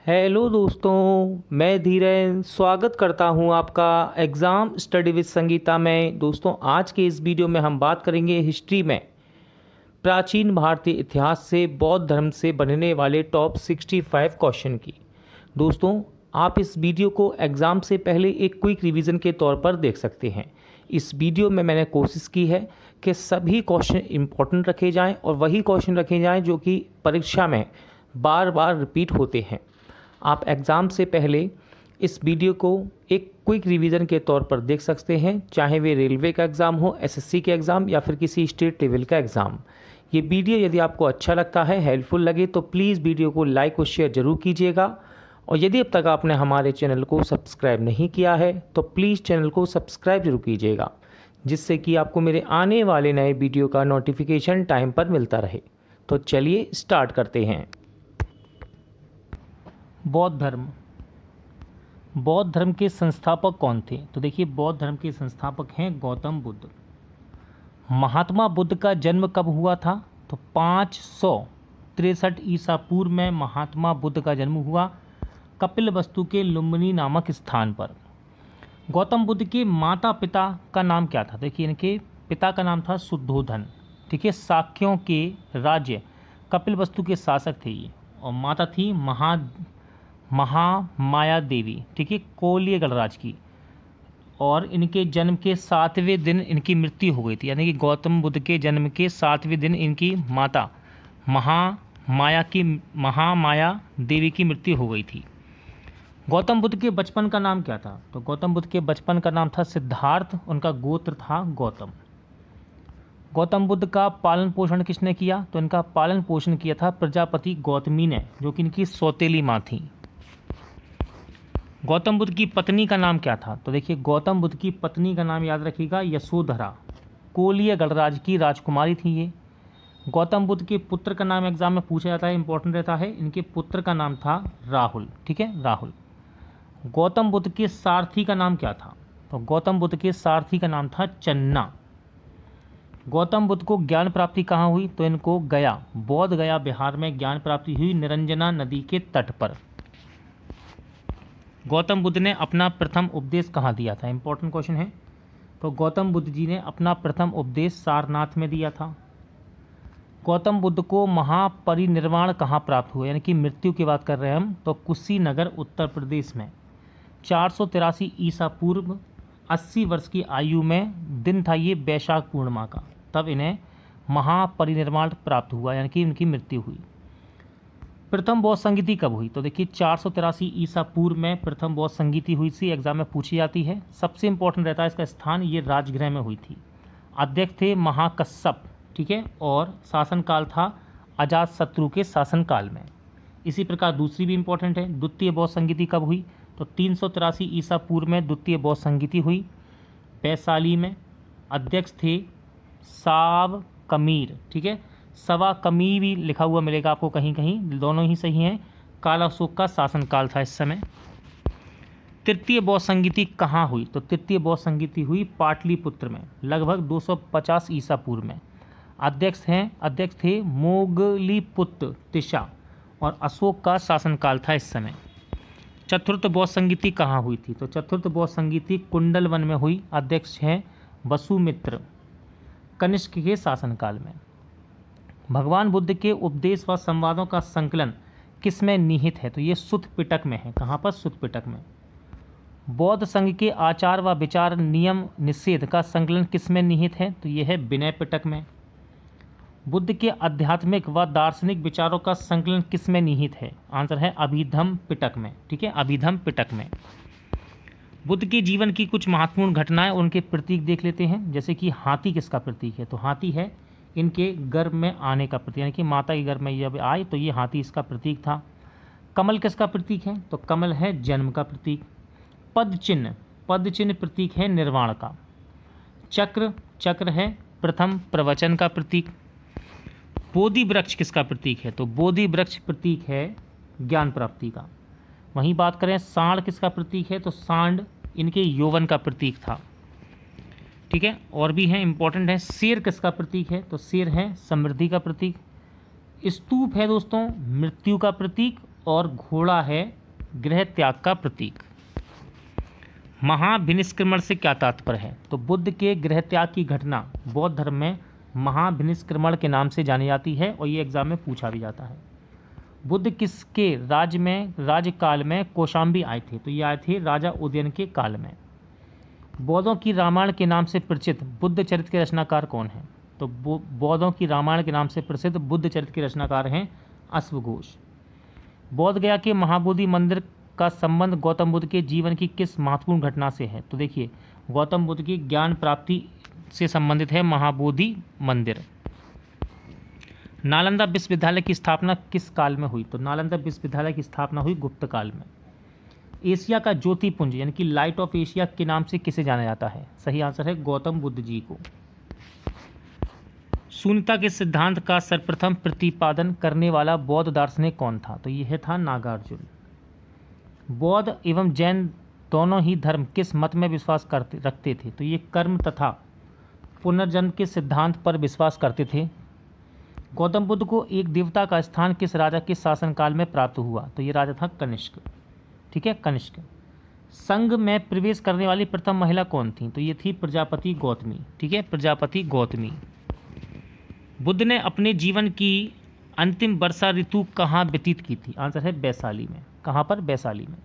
Hello दोस्तों, मैं धीरेन स्वागत करता हूं आपका एग्ज़ाम स्टडी विद संगीता में। दोस्तों, आज के इस वीडियो में हम बात करेंगे हिस्ट्री में प्राचीन भारतीय इतिहास से बौद्ध धर्म से बनने वाले टॉप 65 क्वेश्चन की। दोस्तों, आप इस वीडियो को एग्ज़ाम से पहले एक क्विक रिवीजन के तौर पर देख सकते हैं। इस वीडियो में मैंने कोशिश की है कि सभी क्वेश्चन इम्पोर्टेंट रखे जाएं और वही क्वेश्चन रखे जाएं जो कि परीक्षा में बार बार रिपीट होते हैं। आप एग्ज़ाम से पहले इस वीडियो को एक क्विक रिवीजन के तौर पर देख सकते हैं, चाहे वे रेलवे का एग्ज़ाम हो, एसएससी के एग्ज़ाम या फिर किसी स्टेट लेवल का एग्ज़ाम। ये वीडियो यदि आपको अच्छा लगता है, हेल्पफुल लगे तो प्लीज़ वीडियो को लाइक और शेयर ज़रूर कीजिएगा। और यदि अब तक आपने हमारे चैनल को सब्सक्राइब नहीं किया है तो प्लीज़ चैनल को सब्सक्राइब जरूर कीजिएगा, जिससे कि आपको मेरे आने वाले नए वीडियो का नोटिफिकेशन टाइम पर मिलता रहे। तो चलिए स्टार्ट करते हैं। बौद्ध धर्म के संस्थापक कौन थे? तो देखिए, बौद्ध धर्म के संस्थापक हैं गौतम बुद्ध। महात्मा बुद्ध का जन्म कब हुआ था? तो 563 ईसा पूर्व में महात्मा बुद्ध का जन्म हुआ कपिलवस्तु के लुम्बिनी नामक स्थान पर। गौतम बुद्ध के माता पिता का नाम क्या था? देखिए, इनके पिता का नाम था शुद्धोधन। ठीक है, शाक्यों के राज्य कपिलवस्तु के शासक थे ये। और माता थी महामाया देवी, ठीक है, कोलिय गणराज की। और इनके जन्म के 7वें दिन इनकी मृत्यु हो गई थी, यानी कि गौतम बुद्ध के जन्म के 7वें दिन इनकी माता महामाया देवी की मृत्यु हो गई थी। गौतम बुद्ध के बचपन का नाम क्या था? तो गौतम बुद्ध के बचपन का नाम था सिद्धार्थ, उनका गोत्र था गौतम। गौतम बुद्ध का पालन पोषण किसने किया? तो इनका पालन पोषण किया था प्रजापति गौतमी ने, जो कि इनकी सौतेली माँ थी। गौतम बुद्ध की पत्नी का नाम क्या था? तो देखिए, गौतम बुद्ध की पत्नी का नाम याद रखिएगा यशोधरा, कोलिय गणराज की राजकुमारी थी ये। गौतम बुद्ध के पुत्र का नाम एग्जाम में पूछा जाता है, इंपॉर्टेंट रहता है। इनके पुत्र का नाम था राहुल, ठीक है, राहुल। गौतम बुद्ध के सारथी का नाम क्या था? तो गौतम बुद्ध के सारथी का नाम था चन्ना। गौतम बुद्ध को ज्ञान प्राप्ति कहाँ हुई? तो इनको गया, बौद्ध गया बिहार में ज्ञान प्राप्ति हुई निरंजना नदी के तट पर। गौतम बुद्ध ने अपना प्रथम उपदेश कहाँ दिया था? इंपॉर्टेंट क्वेश्चन है। तो गौतम बुद्ध जी ने अपना प्रथम उपदेश सारनाथ में दिया था। गौतम बुद्ध को महापरिनिर्वाण कहाँ प्राप्त हुआ, यानी कि मृत्यु की बात कर रहे हैं हम, तो कुशीनगर उत्तर प्रदेश में 483 ईसा पूर्व 80 वर्ष की आयु में दिन था ये वैशाख पूर्णिमा का, तब इन्हें महापरिनिर्वाण प्राप्त हुआ, यानी कि इनकी मृत्यु हुई। प्रथम बौद्ध संगीति कब हुई? तो देखिए, 483 ईसा पूर्व में प्रथम बौद्ध संगीति हुई थी, एग्जाम में पूछी जाती है। सबसे इंपॉर्टेंट रहता है इसका स्थान, ये राजगृह में हुई थी। अध्यक्ष थे महाकश्यप, ठीक है, और शासनकाल था अजातशत्रु के शासनकाल में। इसी प्रकार दूसरी भी इंपॉर्टेंट है, द्वितीय बौद्ध संगीति कब हुई? तो 383 ईसा पूर्व में द्वितीय बौद्ध संगीति हुई वैशाली में। अध्यक्ष थे साव कमीर, ठीक है, सवा कमी भी लिखा हुआ मिलेगा आपको कहीं कहीं, दोनों ही सही हैं। काला अशोक का शासनकाल था इस समय। तृतीय बौद्ध संगीति कहाँ हुई? तो तृतीय बौद्ध संगीति हुई पाटलिपुत्र में, लगभग 250 ईसा पूर्व में। अध्यक्ष थे मोगलीपुत्र तिशा, और अशोक का शासनकाल था इस समय। चतुर्थ बौद्ध संगीति कहाँ हुई थी? तो चतुर्थ बौद्ध संगीति कुंडलवन में हुई। अध्यक्ष हैं वसुमित्र, कनिष्क के शासनकाल में। भगवान बुद्ध के उपदेश व संवादों का संकलन किस में निहित है? तो ये सुत्त पिटक में है। कहाँ पर? सुत्त पिटक में। बौद्ध संघ के आचार व विचार नियम निषेध का संकलन किस में निहित है? तो ये है विनय पिटक में। बुद्ध के आध्यात्मिक व दार्शनिक विचारों का संकलन किस में निहित है? आंसर है अभिधम्म पिटक में, ठीक है, अभिधम्म पिटक में। बुद्ध के जीवन की कुछ महत्वपूर्ण घटनाएं, उनके प्रतीक देख लेते हैं। जैसे कि हाथी किसका प्रतीक है? तो हाथी है इनके गर्भ में आने का प्रतीक, यानी कि माता के गर्भ में जब आए तो ये हाथी इसका प्रतीक था। कमल किसका प्रतीक है? तो कमल है जन्म का प्रतीक। पद चिन्ह प्रतीक है निर्वाण का। चक्र है प्रथम प्रवचन का प्रतीक। बोधि वृक्ष किसका प्रतीक है? तो बोधि वृक्ष प्रतीक है ज्ञान प्राप्ति का। वहीं बात करें सांड किसका प्रतीक है? तो सांड इनके यौवन का प्रतीक था, ठीक है, और भी हैं, इंपॉर्टेंट है। शेर किसका प्रतीक है? तो शेर है समृद्धि का प्रतीक। स्तूप है दोस्तों मृत्यु का प्रतीक, और घोड़ा है गृह त्याग का प्रतीक। महाभिनिष्क्रमण से क्या तात्पर्य है? तो बुद्ध के गृह त्याग की घटना बौद्ध धर्म में महाभिनिष्क्रमण के नाम से जानी जाती है और ये एग्जाम में पूछा भी जाता है। बुद्ध किसके राज्यकाल में कौशाम्बी आए थे? तो ये आए थे राजा उदयन के काल में। बौद्धों की रामायण के नाम से प्रसिद्ध बुद्ध चरित्र के रचनाकार कौन हैं? तो बौद्धों की रामायण के नाम से प्रसिद्ध बुद्ध चरित्र के रचनाकार हैं अश्वघोष। बोध गया के महाबोधि मंदिर का संबंध गौतम बुद्ध के जीवन की किस महत्वपूर्ण घटना से है? तो देखिए, गौतम बुद्ध की ज्ञान प्राप्ति से संबंधित है महाबोधि मंदिर। नालंदा विश्वविद्यालय की स्थापना किस काल में हुई? तो नालंदा विश्वविद्यालय की स्थापना हुई गुप्त काल में। एशिया का ज्योतिपुंज यानी कि लाइट ऑफ एशिया के नाम से किसे जाना जाता है? सही आंसर है गौतम बुद्ध जी को। शून्यता के सिद्धांत का सर्वप्रथम प्रतिपादन करने वाला बौद्ध दार्शनिक कौन था? तो यह था नागार्जुन। बौद्ध एवं जैन दोनों ही धर्म किस मत में विश्वास रखते थे? तो ये कर्म तथा पुनर्जन्म के सिद्धांत पर विश्वास करते थे। गौतम बुद्ध को एक देवता का स्थान किस राजा के शासनकाल में प्राप्त हुआ? तो ये राजा था कनिष्क। ठीक है, कनिष्क। संघ में प्रवेश करने वाली प्रथम महिला कौन थी? तो ये थी प्रजापति गौतमी। ठीक है, प्रजापति गौतमी। बुद्ध ने अपने जीवन की अंतिम वर्षा ऋतु कहाँ व्यतीत की थी? आंसर है वैशाली में। कहाँ पर? वैशाली में।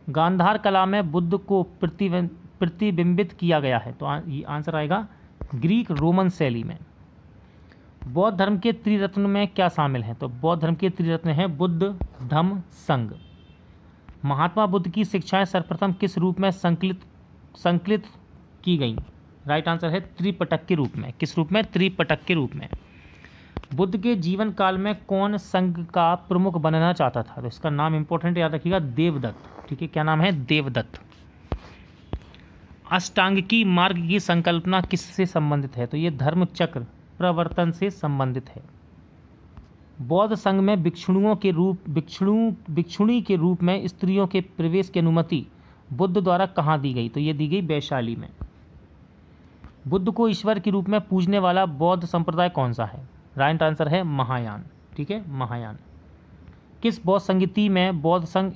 गांधार कला में बुद्ध को प्रतिबिंबित किया गया है, तो ये आंसर आएगा ग्रीक रोमन शैली में। बौद्ध धर्म के त्रिरत्न में क्या शामिल है? तो बौद्ध धर्म के त्रिरत्न हैं बुद्ध, धम्म, संघ। महात्मा बुद्ध की शिक्षाएं सर्वप्रथम किस रूप में संकलित की गई? राइट आंसर है त्रिपिटक के रूप में। किस रूप में? त्रिपिटक के रूप में। बुद्ध के जीवन काल में कौन संघ का प्रमुख बनना चाहता था? तो इसका नाम इंपॉर्टेंट याद रखिएगा, देवदत्त। ठीक है, क्या नाम है? देवदत्त। अष्टांगिकी मार्ग की संकल्पना किससे संबंधित है? तो ये धर्म चक्र प्रवर्तन से संबंधित है। बौद्ध संघ में भिक्षुणी के रूप में स्त्रियों के प्रवेश की अनुमति बुद्ध द्वारा कहाँ दी गई? तो ये दी गई वैशाली में। बुद्ध को ईश्वर के रूप में पूजने वाला बौद्ध संप्रदाय कौन सा है? राइट आंसर है महायान। ठीक है, महायान। किस बौद्ध संगीति में बौद्ध संघ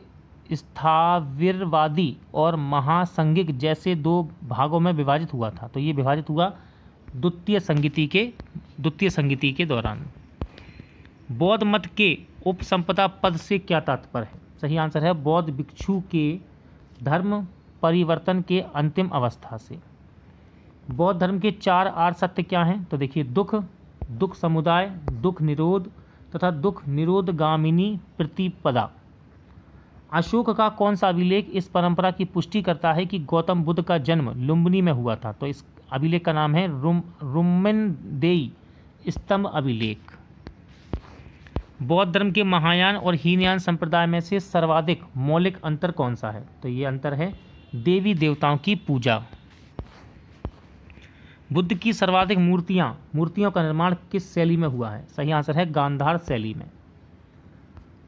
स्थाविरवादी और महासंघिक जैसे दो भागों में विभाजित हुआ था? तो ये विभाजित हुआ द्वितीय संगीति के दौरान। बौद्ध मत के उपसंपदा पद से क्या तात्पर्य है? सही आंसर है बौद्ध भिक्षु के धर्म परिवर्तन के अंतिम अवस्था से। बौद्ध धर्म के 4 आर्य सत्य क्या हैं? तो देखिए, दुख समुदाय, दुख निरोध तथा दुख निरोधगामिनी प्रतिपदा। अशोक का कौन सा अभिलेख इस परंपरा की पुष्टि करता है कि गौतम बुद्ध का जन्म लुम्बिनी में हुआ था? तो इस अभिलेख का नाम है रुम्मनदेई स्तंभ अभिलेख। बौद्ध धर्म के महायान और हीनयान संप्रदाय में से सर्वाधिक मौलिक अंतर कौन सा है? तो ये अंतर है देवी देवताओं की पूजा। बुद्ध की सर्वाधिक मूर्तियों का निर्माण किस शैली में हुआ है? सही आंसर है गांधार शैली में।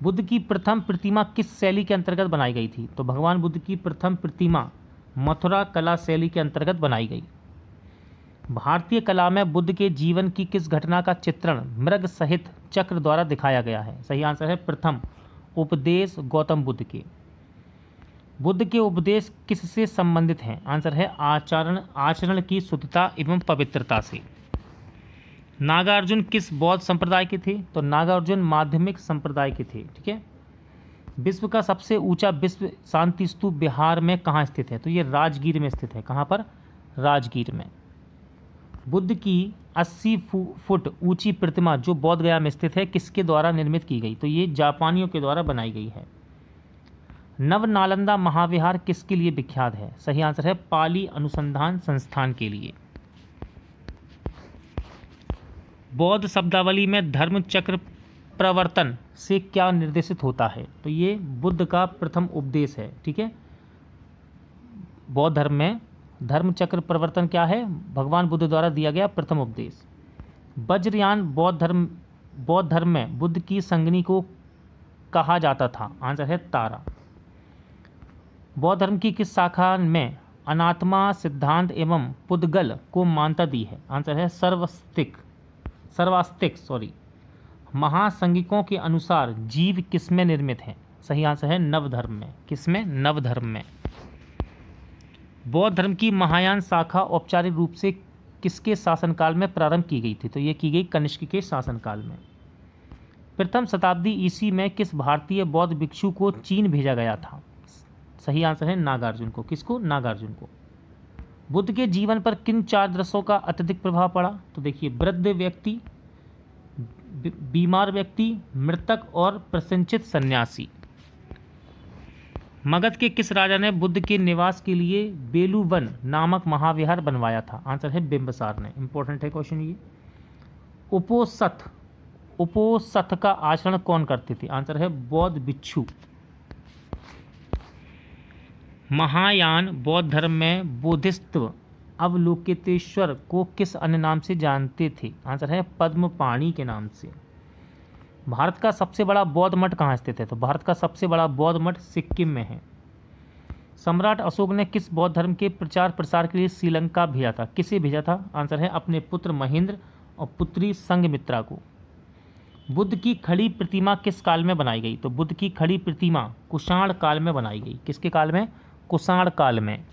बुद्ध की प्रथम प्रतिमा किस शैली के अंतर्गत बनाई गई थी? तो भगवान बुद्ध की प्रथम प्रतिमा मथुरा कला शैली के अंतर्गत बनाई गई। भारतीय कला में बुद्ध के जीवन की किस घटना का चित्रण मृग सहित चक्र द्वारा दिखाया गया है? सही आंसर है प्रथम उपदेश गौतम बुद्ध के। बुद्ध के उपदेश किससे संबंधित हैं? आंसर है आचरण की शुद्धता एवं पवित्रता से। नागार्जुन किस बौद्ध संप्रदाय के थे? तो नागार्जुन माध्यमिक संप्रदाय के थे। ठीक है। विश्व का सबसे ऊंचा विश्व शांति स्तूप बिहार में कहाँ स्थित है? तो ये राजगीर में स्थित है। कहाँ पर? राजगीर में। बुद्ध की 80 फुट ऊंची प्रतिमा जो बोध गया में स्थित है किसके द्वारा निर्मित की गई? तो ये जापानियों के द्वारा बनाई गई है। नव नालंदा महाविहार किसके लिए विख्यात है? सही आंसर है पाली अनुसंधान संस्थान के लिए। बौद्ध शब्दावली में धर्म चक्र प्रवर्तन से क्या निर्देशित होता है? तो ये बुद्ध का प्रथम उपदेश है। ठीक है। बौद्ध धर्म में धर्म चक्र प्रवर्तन क्या है? भगवान बुद्ध द्वारा दिया गया प्रथम उपदेश। वज्रयान बौद्ध धर्म में बुद्ध की संगनी को कहा जाता था? आंसर है तारा। बौद्ध धर्म की किस शाखा में अनात्मा सिद्धांत एवं पुद्गल को मान्यता दी है? आंसर है सर्वास्तिक। महासंगिकों के अनुसार जीव किसमें निर्मित है? सही आंसर है नवधर्म में। किसमें? नवधर्म में। बौद्ध धर्म की महायान शाखा औपचारिक रूप से किसके शासनकाल में प्रारंभ की गई थी? तो ये की गई कनिष्क के शासनकाल में। प्रथम शताब्दी ईस्वी में किस भारतीय बौद्ध भिक्षु को चीन भेजा गया था? सही आंसर है नागार्जुन को। किसको? नागार्जुन को। बुद्ध के जीवन पर किन 4 दृश्यों का अत्यधिक प्रभाव पड़ा? तो देखिए, वृद्ध व्यक्ति, बीमार व्यक्ति, मृतक और प्रसन्नचित सन्यासी। मगध के किस राजा ने बुद्ध के निवास के लिए बेलूवन नामक महाविहार बनवाया था? आंसर है बिंबिसार ने। इंपॉर्टेंट है क्वेश्चन ये। उपोसथ का आचरण कौन करते थे? आंसर है बौद्ध भिक्षु। महायान बौद्ध धर्म में बोधिसत्व अवलोकितेश्वर को किस अन्य नाम से जानते थे? आंसर है पद्मपाणि के नाम से। भारत का सबसे बड़ा बौद्ध मठ कहाँ स्थित है? तो भारत का सबसे बड़ा बौद्ध मठ सिक्किम में है। सम्राट अशोक ने किस बौद्ध धर्म के प्रचार प्रसार के लिए श्रीलंका भेजा था? किसे भेजा था? आंसर है अपने पुत्र महेंद्र और पुत्री संघमित्रा को। बुद्ध की खड़ी प्रतिमा किस काल में बनाई गई? तो बुद्ध की खड़ी प्रतिमा कुषाण काल में बनाई गई। किसके काल में? कुषाण काल में।